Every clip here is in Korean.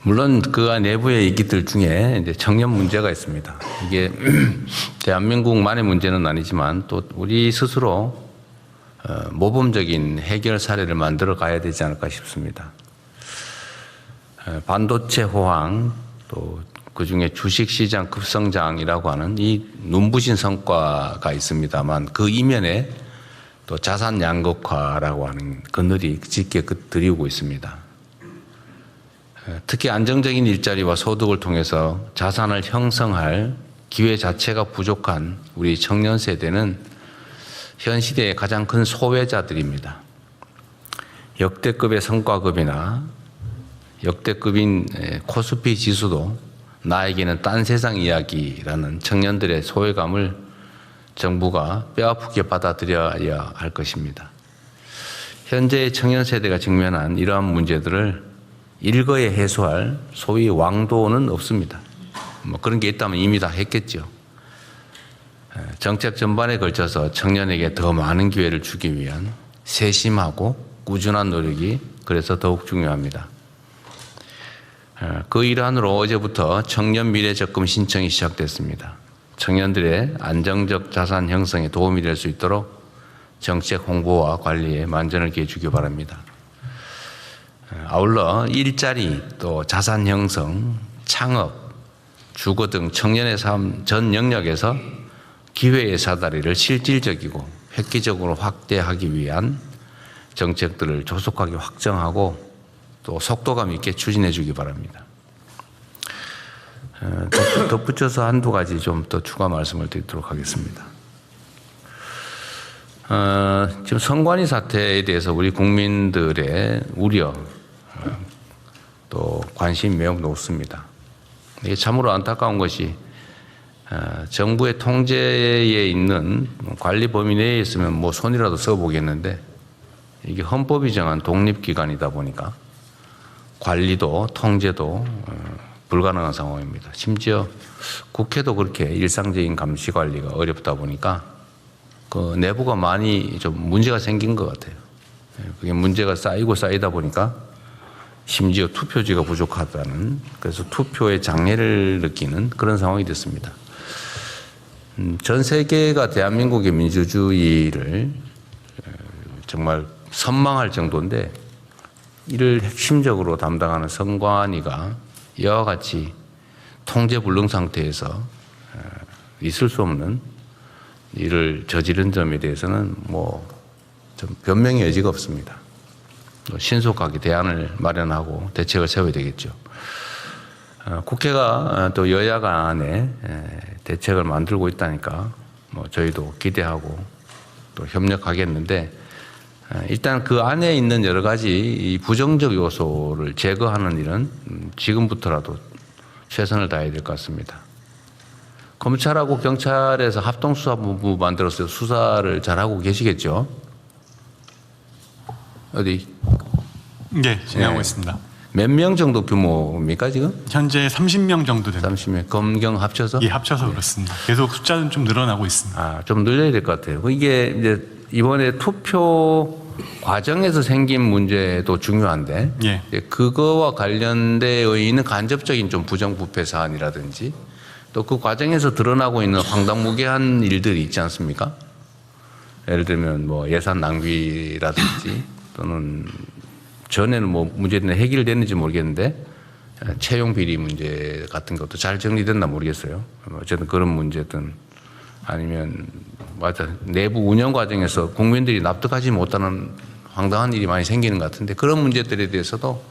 물론 그 내부의 얘기들 중에 이제 청년 문제가 있습니다. 이게 대한민국만의 문제는 아니지만 또 우리 스스로 모범적인 해결 사례를 만들어 가야 되지 않을까 싶습니다. 반도체 호황, 또 그중에 주식시장 급성장이라고 하는 이 눈부신 성과가 있습니다만 그 이면에 또 자산 양극화라고 하는 그늘이 짙게 드리우고 있습니다. 특히 안정적인 일자리와 소득을 통해서 자산을 형성할 기회 자체가 부족한 우리 청년 세대는 현 시대의 가장 큰 소외자들입니다. 역대급의 성과급이나 역대급인 코스피 지수도 나에게는 딴 세상 이야기라는 청년들의 소외감을 정부가 뼈아프게 받아들여야 할 것입니다. 현재의 청년 세대가 직면한 이러한 문제들을 일거에 해소할 소위 왕도는 없습니다. 뭐 그런 게 있다면 이미 다 했겠죠. 정책 전반에 걸쳐서 청년에게 더 많은 기회를 주기 위한 세심하고 꾸준한 노력이 그래서 더욱 중요합니다. 그 일환으로 어제부터 청년 미래 적금 신청이 시작됐습니다. 청년들의 안정적 자산 형성에 도움이 될 수 있도록 정책 홍보와 관리에 만전을 기해 주기 바랍니다. 아울러 일자리, 또 자산 형성, 창업, 주거 등 청년의 삶 전 영역에서 기회의 사다리를 실질적이고 획기적으로 확대하기 위한 정책들을 조속하게 확정하고 또 속도감 있게 추진해 주기 바랍니다. 덧붙여서 한두 가지 좀 더 추가 말씀을 드리도록 하겠습니다. 지금 선관위 사태에 대해서 우리 국민들의 우려, 또 관심이 매우 높습니다. 이게 참으로 안타까운 것이 정부의 통제에 있는 관리 범위 내에 있으면 뭐 손이라도 써보겠는데 이게 헌법이 정한 독립기관이다 보니까 관리도 통제도 불가능한 상황입니다. 심지어 국회도 그렇게 일상적인 감시 관리가 어렵다 보니까 그 내부가 많이 좀 문제가 생긴 것 같아요. 그게 문제가 쌓이다 보니까 심지어 투표지가 부족하다는, 그래서 투표의 장애를 느끼는 그런 상황이 됐습니다. 전 세계가 대한민국의 민주주의를 정말 선망할 정도인데 이를 핵심적으로 담당하는 선관위가 이와 같이 통제불능 상태에서 있을 수 없는 일을 저지른 점에 대해서는 뭐 좀 변명의 여지가 없습니다. 신속하게 대안을 마련하고 대책을 세워야 되겠죠. 국회가 또 여야 간에 대책을 만들고 있다니까 뭐 저희도 기대하고 또 협력하겠는데 일단 그 안에 있는 여러 가지 부정적 요소를 제거하는 일은 지금부터라도 최선을 다해야 될 것 같습니다. 검찰하고 경찰에서 합동수사본부 만들어서 수사를 잘하고 계시겠죠? 어디? 네, 진행하고 있습니다. 몇 명 정도 규모입니까 지금? 현재 30명 정도 됩니다. 30명, 검경 합쳐서? 예, 합쳐서 그렇습니다. 계속 숫자는 좀 늘어나고 있습니다. 좀 늘려야 될 것 같아요. 이게 이제 이번에 투표 과정에서 생긴 문제도 중요한데, 예. 그거와 관련되어 있는 간접적인 좀 부정부패 사안이라든지, 또 그 과정에서 드러나고 있는 황당무계한 일들이 있지 않습니까? 예를 들면 뭐 예산 낭비라든지, 또는 전에는 뭐 문제는 해결됐는지 모르겠는데 채용 비리 문제 같은 것도 잘 정리됐나 모르겠어요. 어쨌든 그런 문제든 아니면 내부 운영 과정에서 국민들이 납득하지 못하는 황당한 일이 많이 생기는 것 같은데 그런 문제들에 대해서도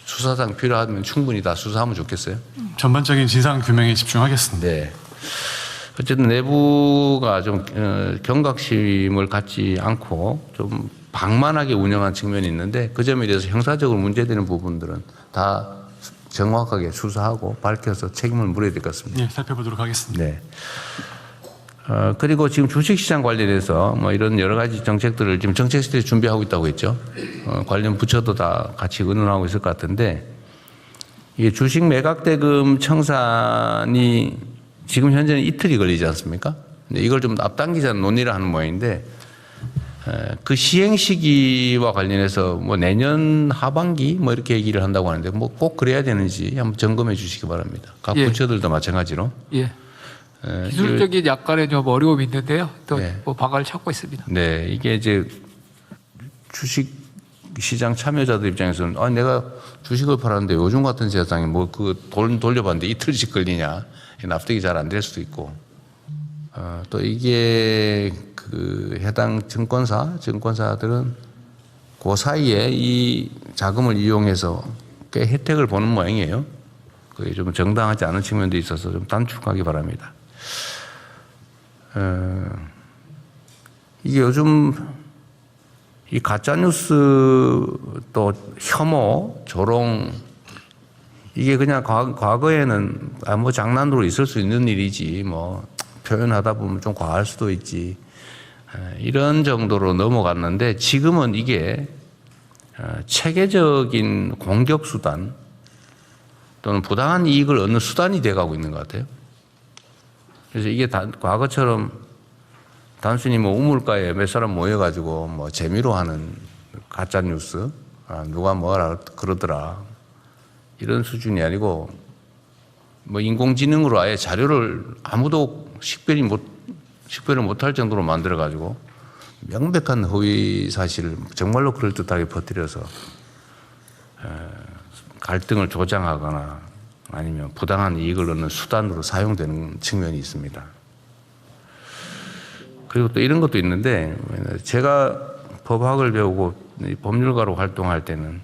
수사상 필요하면 충분히 다 수사하면 좋겠어요. 전반적인 진상 규명에 집중하겠습니다. 네. 어쨌든 내부가 좀 경각심을 갖지 않고 좀 방만하게 운영한 측면이 있는데 그 점에 대해서 형사적으로 문제되는 부분들은 다 정확하게 수사하고 밝혀서 책임을 물어야 될 것 같습니다. 네, 살펴보도록 하겠습니다. 네. 그리고 지금 주식시장 관련해서 뭐 이런 여러 가지 정책들을 지금 정책실에 준비하고 있다고 했죠. 관련 부처도 다 같이 의논하고 있을 것 같은데 이게 주식 매각대금 청산이 지금 현재는 이틀이 걸리지 않습니까? 이걸 좀 앞당기자는 논의를 하는 모양인데 그 시행 시기와 관련해서 뭐 내년 하반기 뭐 이렇게 얘기를 한다고 하는데 뭐 꼭 그래야 되는지 한번 점검해 주시기 바랍니다. 각 예. 부처들도 마찬가지로. 예. 기술적인 약간의 좀 어려움이 있는데요. 또 네. 뭐 방안을 찾고 있습니다. 네, 이게 이제 주식 시장 참여자들 입장에서는 내가 주식을 팔았는데 요즘 같은 세상에 뭐 그 돈 돌려봤는데 이틀씩 걸리냐 납득이 잘 안 될 수도 있고 또 이게 그 해당 증권사들은 그 사이에 이 자금을 이용해서 꽤 혜택을 보는 모양이에요. 그게 좀 정당하지 않은 측면도 있어서 좀 단축하기 바랍니다. 이게 요즘 이 가짜뉴스 또 혐오, 조롱 이게 그냥 과거에는 뭐 장난으로 있을 수 있는 일이지 뭐 표현하다 보면 좀 과할 수도 있지 이런 정도로 넘어갔는데 지금은 이게 체계적인 공격 수단 또는 부당한 이익을 얻는 수단이 돼가고 있는 것 같아요. 그래서 이게 과거처럼 단순히 뭐 우물가에 몇 사람 모여가지고 뭐 재미로 하는 가짜 뉴스, 누가 뭐라 그러더라 이런 수준이 아니고 뭐 인공지능으로 아예 자료를 아무도 식별을 못할 정도로 만들어가지고 명백한 허위 사실을 정말로 그럴듯하게 퍼뜨려서 갈등을 조장하거나 아니면 부당한 이익을 얻는 수단으로 사용되는 측면이 있습니다. 그리고 또 이런 것도 있는데 제가 법학을 배우고 법률가로 활동할 때는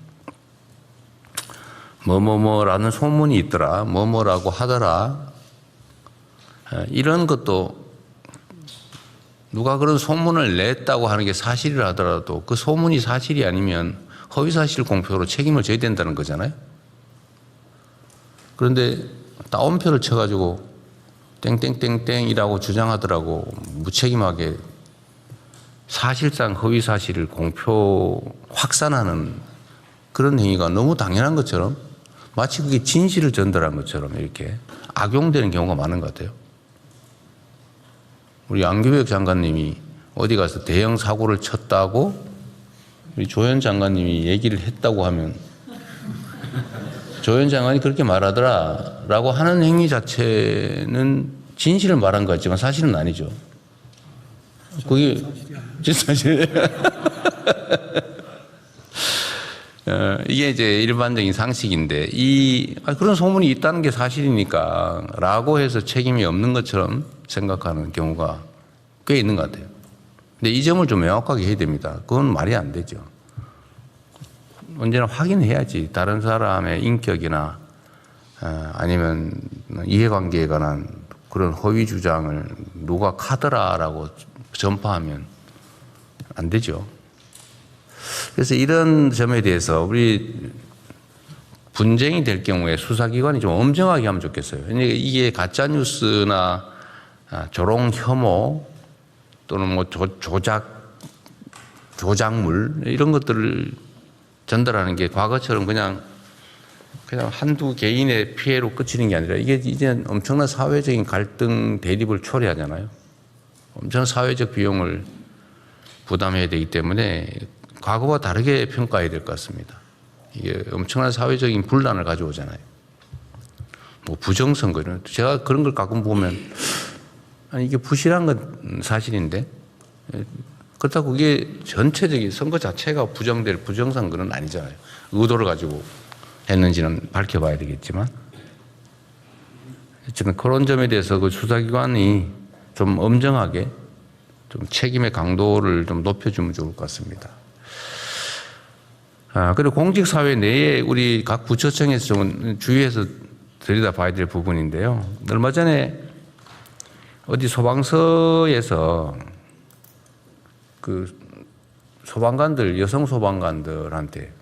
뭐뭐뭐라는 소문이 있더라, 뭐뭐라고 하더라 이런 것도 누가 그런 소문을 냈다고 하는 게 사실이라 하더라도 그 소문이 사실이 아니면 허위사실 공표로 책임을 져야 된다는 거잖아요. 그런데 따옴표를 쳐가지고 땡땡땡땡이라고 주장하더라고 무책임하게 사실상 허위사실을 공표 확산하는 그런 행위가 너무 당연한 것처럼 마치 그게 진실을 전달한 것처럼 이렇게 악용되는 경우가 많은 것 같아요. 우리 안규백 장관님이 어디 가서 대형 사고를 쳤다고 우리 조현 장관님이 얘기를 했다고 하면 조현 장관이 그렇게 말하더라 라고 하는 행위 자체는 진실을 말한 것 같지만 사실은 아니죠. 그게 진짜 사실이에요. 이게 이제 일반적인 상식인데 그런 소문이 있다는 게 사실이니까 라고 해서 책임이 없는 것처럼 생각하는 경우가 꽤 있는 것 같아요. 근데 이 점을 좀 명확하게 해야 됩니다. 그건 말이 안 되죠. 언제나 확인해야지 다른 사람의 인격이나 아니면 이해관계에 관한 그런 허위 주장을 누가 카더라라고 전파하면 안 되죠. 그래서 이런 점에 대해서 우리 분쟁이 될 경우에 수사기관이 좀 엄정하게 하면 좋겠어요. 이게 가짜뉴스나 조롱 혐오 또는 뭐 조작물 이런 것들을 전달하는 게 과거처럼 그냥 한두 개인의 피해로 그치는 게 아니라 이게 이제 엄청난 사회적인 갈등 대립을 초래하잖아요. 엄청난 사회적 비용을 부담해야 되기 때문에 과거와 다르게 평가해야 될 것 같습니다. 이게 엄청난 사회적인 분란을 가져오잖아요. 뭐 부정선거 이런 제가 그런 걸 가끔 보면 이게 부실한 건 사실인데 그렇다고 그게 전체적인 선거 자체가 부정될 부정선거는 아니잖아요. 의도를 가지고 했는지는 밝혀봐야 되겠지만 어쨌든 그런 점에 대해서 그 수사기관이 좀 엄정하게 좀 책임의 강도를 좀 높여주면 좋을 것 같습니다. 그리고 공직사회 내에 우리 각 부처청에서 좀 주의해서 들여다봐야 될 부분인데요. 얼마 전에 어디 소방서에서 그 소방관들, 여성 소방관들한테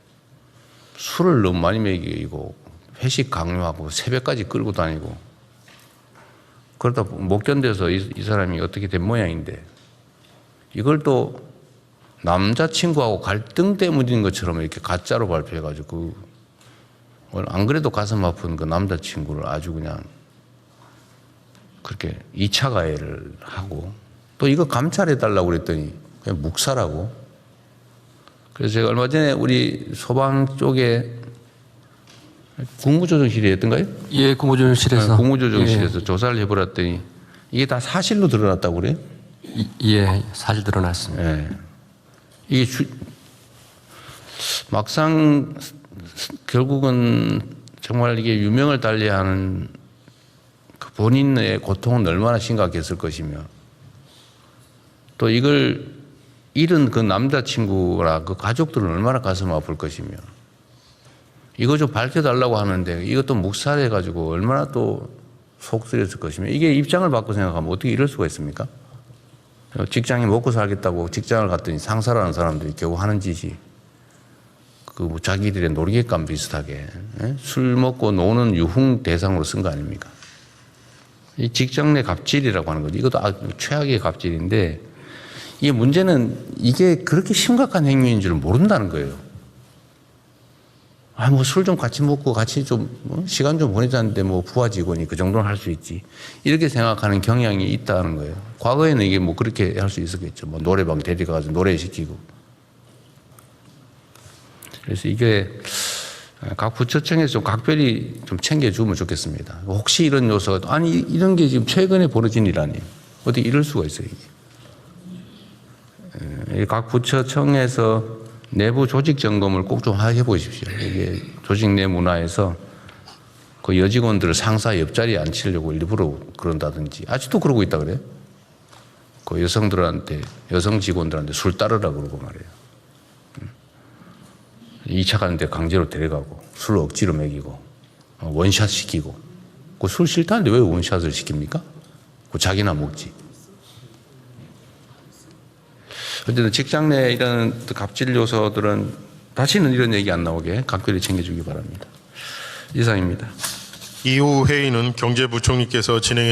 술을 너무 많이 먹이고 회식 강요하고 새벽까지 끌고 다니고 그러다 못 견뎌서 이 사람이 어떻게 된 모양인데 이걸 또 남자친구하고 갈등 때문인 것처럼 이렇게 가짜로 발표해가지고 안 그래도 가슴 아픈 그 남자친구를 아주 그냥 그렇게 2차 가해를 하고 또 이거 감찰해달라고 그랬더니 그냥 묵사라고. 그래서 제가 얼마 전에 우리 소방 쪽에 국무조정실이었던가요? 예, 국무조정실에서. 국무조정실에서 조사를 해보았더니 이게 다 사실로 드러났다고 그래요? 예, 사실 드러났습니다. 예. 이게 막상 결국은 정말 이게 유명을 달리하는 그 본인의 고통은 얼마나 심각했을 것이며 또 이걸 잃은 그 남자친구나 그 가족들은 얼마나 가슴 아플 것이며 이거 좀 밝혀달라고 하는데 이것도 묵살해가지고 얼마나 또 속쓰렸을 것이며 이게 입장을 바꿔 생각하면 어떻게 이럴 수가 있습니까? 직장에 먹고 살겠다고 직장을 갔더니 상사라는 사람들이 겨우 하는 짓이 그 뭐 자기들의 놀이객감 비슷하게 술 먹고 노는 유흥 대상으로 쓴 거 아닙니까? 이 직장 내 갑질이라고 하는 거죠. 이것도 최악의 갑질인데 이게 문제는 이게 그렇게 심각한 행위인 줄 모른다는 거예요. 아, 뭐 술 좀 같이 먹고 같이 좀 시간 좀 보내자는데 뭐 부하 직원이 그 정도는 할 수 있지. 이렇게 생각하는 경향이 있다는 거예요. 과거에는 이게 뭐 그렇게 할 수 있었겠죠. 뭐 노래방 데려가서 노래시키고. 그래서 이게 각 부처청에서 좀 각별히 좀 챙겨주면 좋겠습니다. 혹시 이런 요소가, 아니, 이런 게 지금 최근에 벌어진 일 아니에요. 어떻게 이럴 수가 있어요, 이게. 각 부처청에서 내부 조직 점검을 꼭 좀 해보십시오. 이게 조직 내 문화에서 그 여직원들을 상사 옆자리에 앉히려고 일부러 그런다든지, 아직도 그러고 있다 그래요. 그 여성들한테, 여성 직원들한테 술 따르라 그러고 말이에요. 2차 가는데 강제로 데려가고 술 억지로 먹이고 원샷 시키고 그 술 싫다는데 왜 원샷을 시킵니까? 그 자기나 먹지. 어쨌든 직장 내 이런 갑질 요소들은 다시는 이런 얘기 안 나오게 각별히 챙겨주기 바랍니다. 이상입니다. 이후 회의는 경제부총리께서 진행해